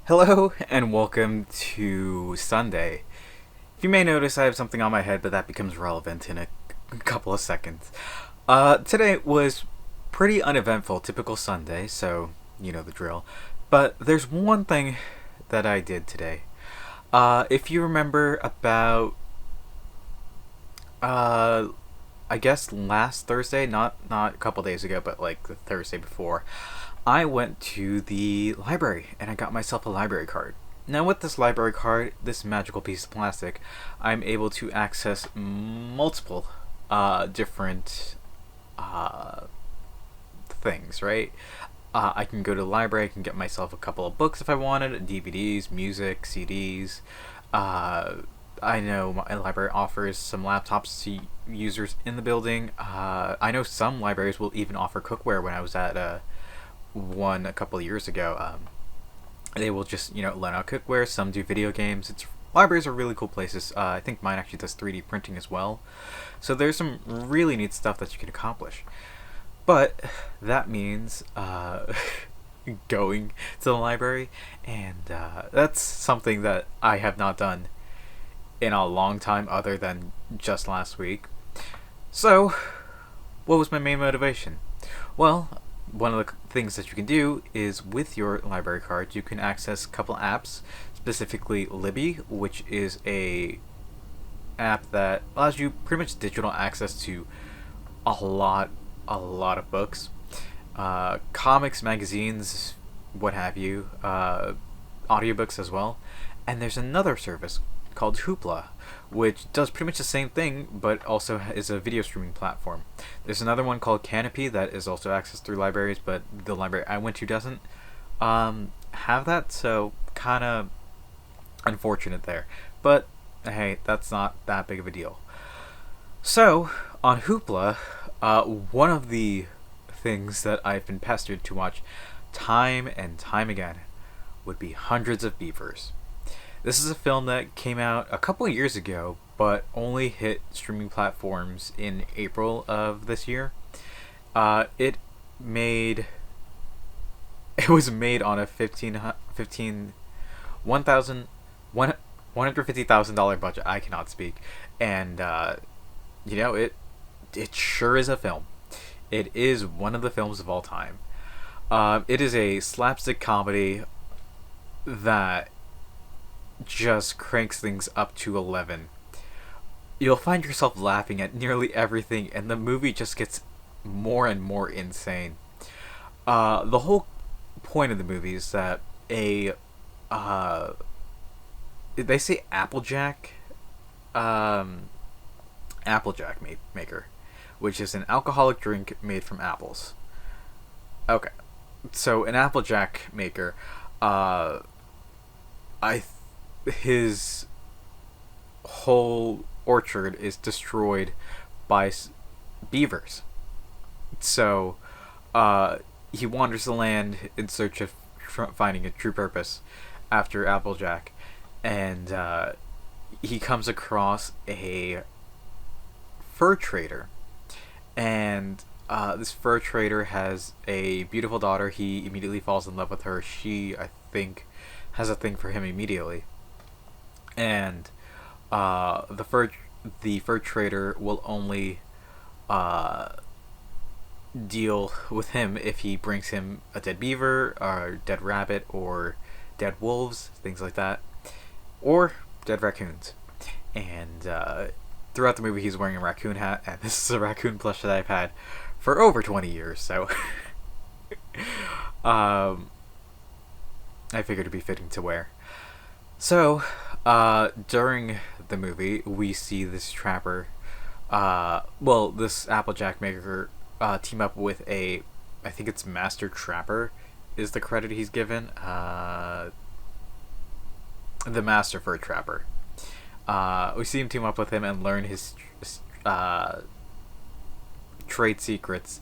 Hello and welcome to Sunday. If you may notice, I have something on my head, but that becomes relevant in a couple of seconds. Today was pretty uneventful, typical Sunday, so you know the drill. But there's one thing that I did today. If you remember about, uh, I guess last Thursday, not a couple days ago, but like the Thursday before, I went to the library and I got myself a library card. Now, with this library card, this magical piece of plastic, I'm able to access multiple different uh, things, right? I can go to the library, I can get myself a couple of books if I wanted, DVDs, music, CDs. Uh, I know my library offers some laptops to users in the building. I know some libraries will even offer cookware. When I was at one a couple of years ago, they will just loan out cookware. Some do video games. Libraries are really cool places. I think mine actually does 3D printing as well. So there's some really neat stuff that you can accomplish. But that means going to the library, and that's something that I have not done in a long time, other than just last week. So, what was my main motivation? Well, one of the things that you can do is with your library card, you can access a couple apps, specifically Libby, which is a app that allows you pretty much digital access to a lot, a lot of books, comics, magazines, what have you, audiobooks as well. And there's another service called Hoopla, which does pretty much the same thing, but also is a video streaming platform. There's another one called Canopy that is also accessed through libraries, but the library I went to doesn't have that, so kind of unfortunate there. But hey, that's not that big of a deal. So, on Hoopla, one of the things that I've been pestered to watch time and time again would be Hundreds of Beavers. This is a film that came out a couple of years ago, but only hit streaming platforms in April of this year. It made it was made on a $150,000 budget. I cannot speak, and it sure is a film. It is one of the films of all time. It is a slapstick comedy that just cranks things up to 11. You'll find yourself laughing at nearly everything, and the movie just gets more and more insane. The whole point of the movie is that uh, they say Applejack maker, which is an alcoholic drink made from apples. Okay, so an Applejack maker, his whole orchard is destroyed by beavers. So he wanders the land in search of finding a true purpose after Applejack, and he comes across a fur trader, and this fur trader has a beautiful daughter. He immediately falls in love with her. She, I think, has a thing for him immediately, and the fur trader will only deal with him if he brings him a dead beaver, or dead rabbit, or dead wolves, things like that, or dead raccoons. And throughout the movie, he's wearing a raccoon hat, and this is a raccoon plush that I've had for over 20 years. So, I figured it'd be fitting to wear. So, during the movie, we see this trapper, this Applejack maker, team up with I think it's Master Trapper, is the credit he's given. The Master Fur Trapper. We see him team up with him and learn his trade secrets,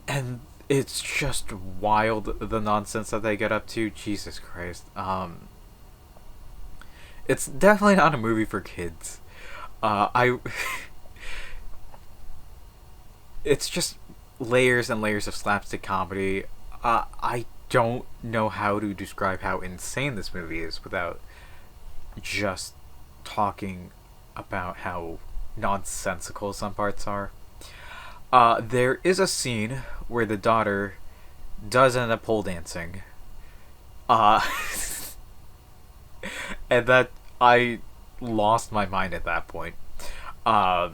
and it's just wild, the nonsense that they get up to. Jesus Christ. It's definitely not a movie for kids. It's just layers and layers of slapstick comedy. I don't know how to describe how insane this movie is without just talking about how nonsensical some parts are. There is a scene where the daughter does end up pole dancing. Uh, and that I lost my mind at that point. Uh,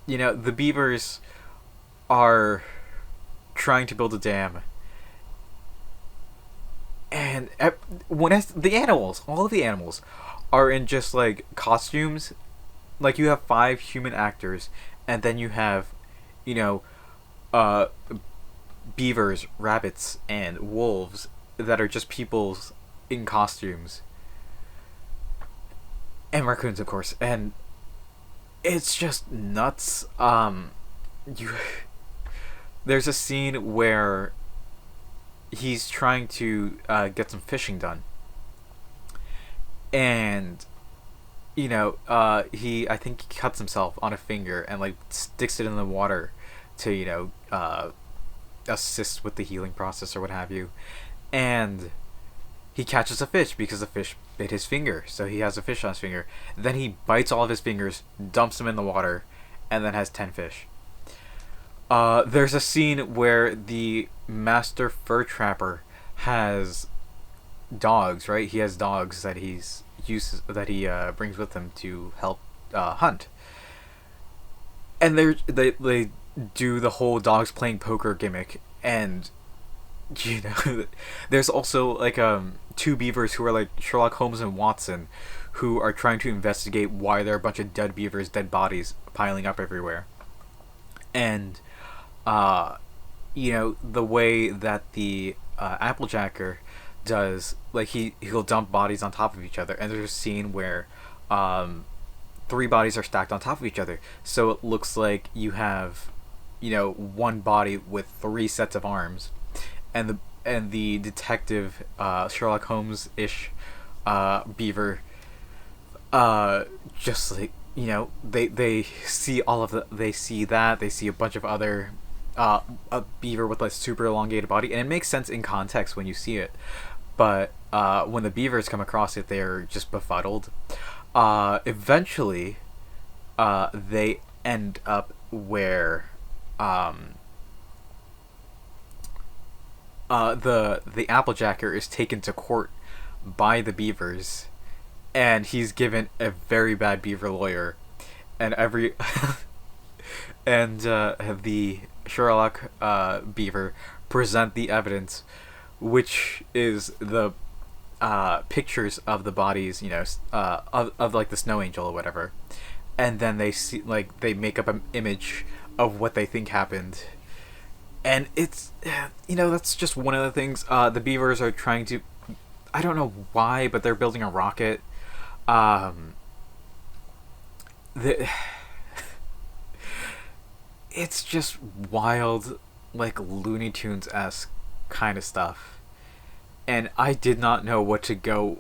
the Beavers are trying to build a dam, and the animals, all of the animals, are in just like costumes. Like you have 5 human actors, and then you have, you know, uh, beavers, rabbits, and wolves that are just peoples in costumes, and raccoons, of course, and it's just nuts. You there's a scene where he's trying to get some fishing done, and he I think he cuts himself on a finger and like sticks it in the water to assist with the healing process or what have you, and he catches a fish because the fish bit his finger, so he has a fish on his finger. Then he bites all of his fingers, dumps them in the water, and then has 10 fish. There's a scene where the master fur trapper has dogs, right? He has dogs that he brings with him to help hunt, and they do the whole dogs playing poker gimmick, and there's also like 2 beavers who are like Sherlock Holmes and Watson, who are trying to investigate why there are a bunch of dead beavers, dead bodies piling up everywhere, and the way that the Applejacker does, like he'll dump bodies on top of each other, and there's a scene where 3 bodies are stacked on top of each other, so it looks like you have one body with 3 sets of arms, and the detective Sherlock Holmes-ish beaver just like they see all of they see a bunch of other a beaver with a super elongated body, and it makes sense in context when you see it, but when the beavers come across it, they're just befuddled. Eventually they end up where the Applejacker is taken to court by the beavers, and he's given a very bad beaver lawyer, and the Sherlock beaver present the evidence, which is the pictures of the bodies, of like the snow angel or whatever, and then they see, like, they make up an image of what they think happened, and it's that's just one of the things. The beavers are trying to, I don't know why, but they're building a rocket. It's just wild, like Looney Tunes-esque kind of stuff, and I did not know what to go.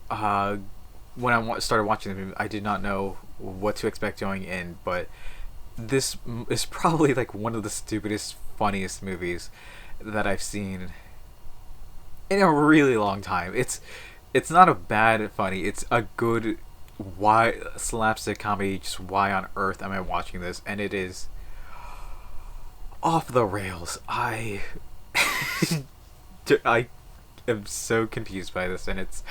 When I started watching the movie, I did not know what to expect going in, but this is probably like one of the stupidest, funniest movies that I've seen in a really long time. It's not a bad funny. It's a good slapstick comedy. Just why on earth am I watching this? And it is off the rails. I am so confused by this, and it's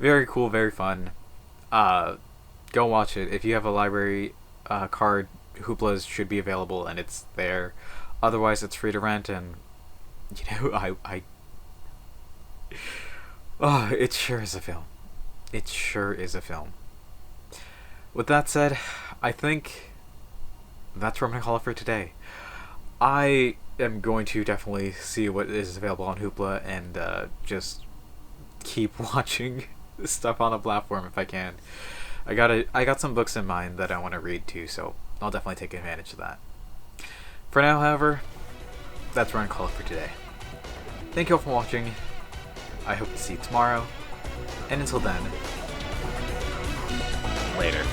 very cool, very fun. Go watch it. If you have a library card, Hoopla's should be available, and it's there. Otherwise, it's free to rent, and it sure is a film. It sure is a film. With that said, I think that's what I'm going to call it for today. I am going to definitely see what is available on Hoopla and just keep watching stuff on the platform if I can. I got some books in mind that I want to read too, so I'll definitely take advantage of that. For now, however, that's what I'm going to call it for today. Thank you all for watching. I hope to see you tomorrow. And until then, later.